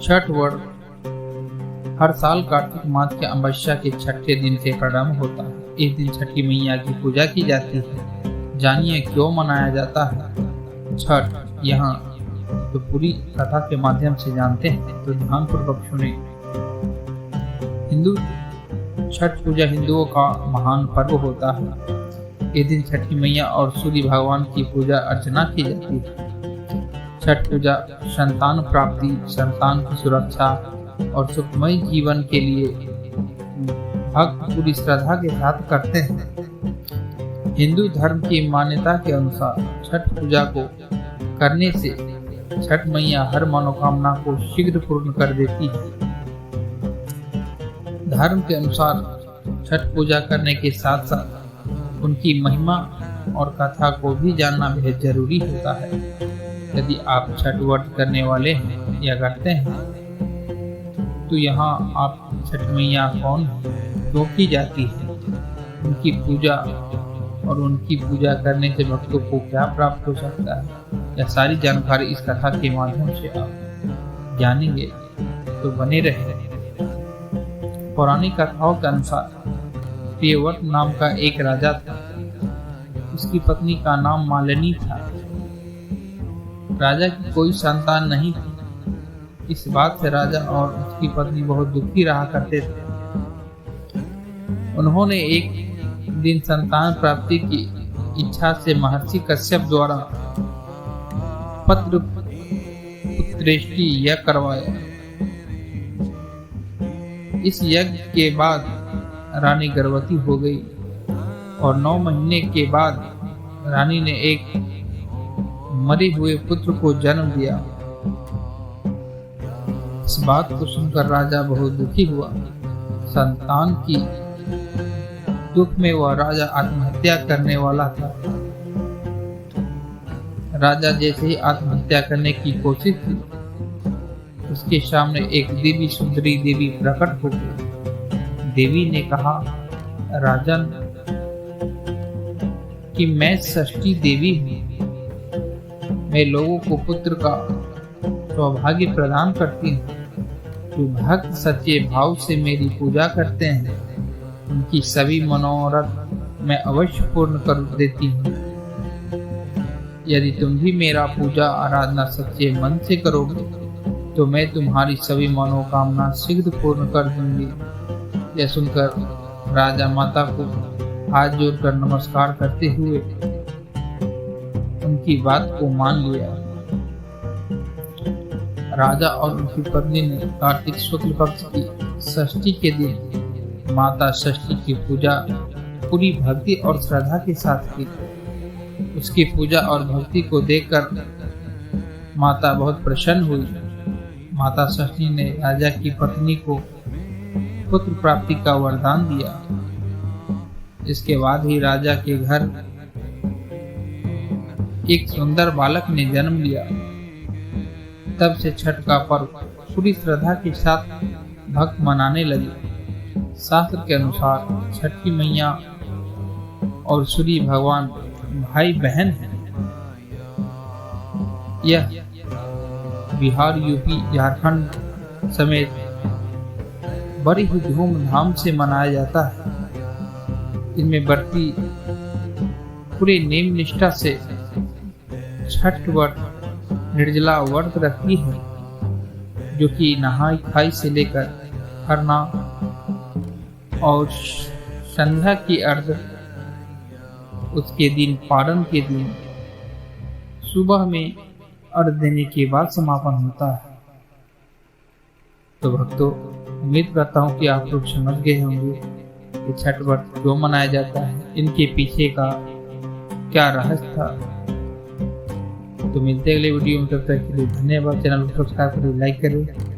छठ व्रत हर साल कार्तिक मास के अमावस्या के छठे दिन से प्रारंभ होता है। इस दिन छठी मैया की पूजा की जाती है। जानिए क्यों मनाया जाता है छठ। यहाँ तो पूरी कथा के माध्यम से जानते हैं, तो ध्यानपूर्वक सुने। हिंदू छठ पूजा हिंदुओं का महान पर्व होता है। इस दिन छठी मैया और सूर्य भगवान की पूजा अर्चना की जाती है। छठ पूजा संतान प्राप्ति, संतान की सुरक्षा और सुखमय जीवन के लिए भक्त पूरी श्रद्धा के साथ करते हैं। हिंदू धर्म की मान्यता के अनुसार छठ पूजा को करने से छठ मैया हर मनोकामना को शीघ्र पूर्ण कर देती है। धर्म के अनुसार छठ पूजा करने के साथ साथ उनकी महिमा और कथा को भी जानना बेहद जरूरी होता है। यदि आप छठ व्रत करने वाले हैं या करते हैं तो यहाँ आप छठ मैया कौन क्यों की जाती है, उनकी पूजा और उनकी पूजा करने से भक्तों को क्या प्राप्त हो सकता है, यह सारी जानकारी इस कथा के माध्यम से आप जानेंगे, तो बने रहे। पौराणिक कथाओं के अनुसार प्रियव्रत नाम का एक राजा था। उसकी पत्नी का नाम मालिनी था। राजा की कोई संतान नहीं थी। इस बात से राजा और उसकी पत्नी बहुत दुखी रहा करते थे। उन्होंने एक दिन संतान प्राप्ति की इच्छा से महर्षि कश्यप द्वारा पत्र पुत्रेष्टि यज्ञ करवाया। इस यज्ञ के बाद रानी गर्भवती हो गई और 9 महीने के बाद रानी ने एक मरे हुए पुत्र को जन्म दिया। इस बात को सुनकर राजा बहुत दुखी हुआ। संतान की दुख में वह राजा आत्महत्या करने वाला था। राजा जैसे ही आत्महत्या करने की कोशिश की, उसके सामने एक देवी, सुंदरी देवी प्रकट हो गई। देवी ने कहा, राजन कि मैं षष्ठी देवी हूँ। मैं लोगों को पुत्र का सौभाग्य प्रदान करती हूँ। जो भक्त सच्चे भाव से मेरी पूजा करते हैं, उनकी सभी मनोरथ मैं अवश्य पूर्ण कर देती हूँ। यदि तुम भी मेरा पूजा आराधना सच्चे मन से करोगे, तो मैं तुम्हारी सभी मनोकामना शीघ्र पूर्ण कर दूंगी। यह सुनकर राजा माता को हाथ जोड़कर नमस्कार करते हुए उनकी बात को मान लिया। राजा और उनकी पत्नी ने कार्तिक शुक्ल पक्ष की षष्ठी के दिन माता षष्ठी की पूजा पूरी भक्ति और श्रद्धा के साथ की। उसकी पूजा और भक्ति को देखकर माता बहुत प्रसन्न हुई। माता षष्ठी ने राजा की पत्नी को पुत्र प्राप्ति का वरदान दिया। इसके बाद ही राजा के घर एक सुंदर बालक ने जन्म लिया। तब से छठ का पर्व पूरी श्रद्धा के साथ भक्त मनाने लगे। शास्त्र के अनुसार छठी मैया और सूर्य भगवान भाई बहन हैं। यह बिहार, यूपी, झारखंड समेत बड़ी ही धूमधाम से मनाया जाता है। इनमें व्रती पूरे नेम निष्ठा से छठ व्रत निर्जला व्रत रखती है, जो कि नहाई खाई से लेकर खरना और संध्या की अर्घ, उसके दिन पारण के दिन सुबह में अर्घ देने के बाद समापन होता है। तो भक्तों, उम्मीद करता हूँ कि आप लोग समझ गए होंगे कि छठ व्रत क्यों मनाया जाता है, इनके पीछे का क्या रहस्य था। तो मिलते अगले वीडियो में, तब तक के लिए धन्यवाद। चैनल को सब्सक्राइब करें, लाइक करें।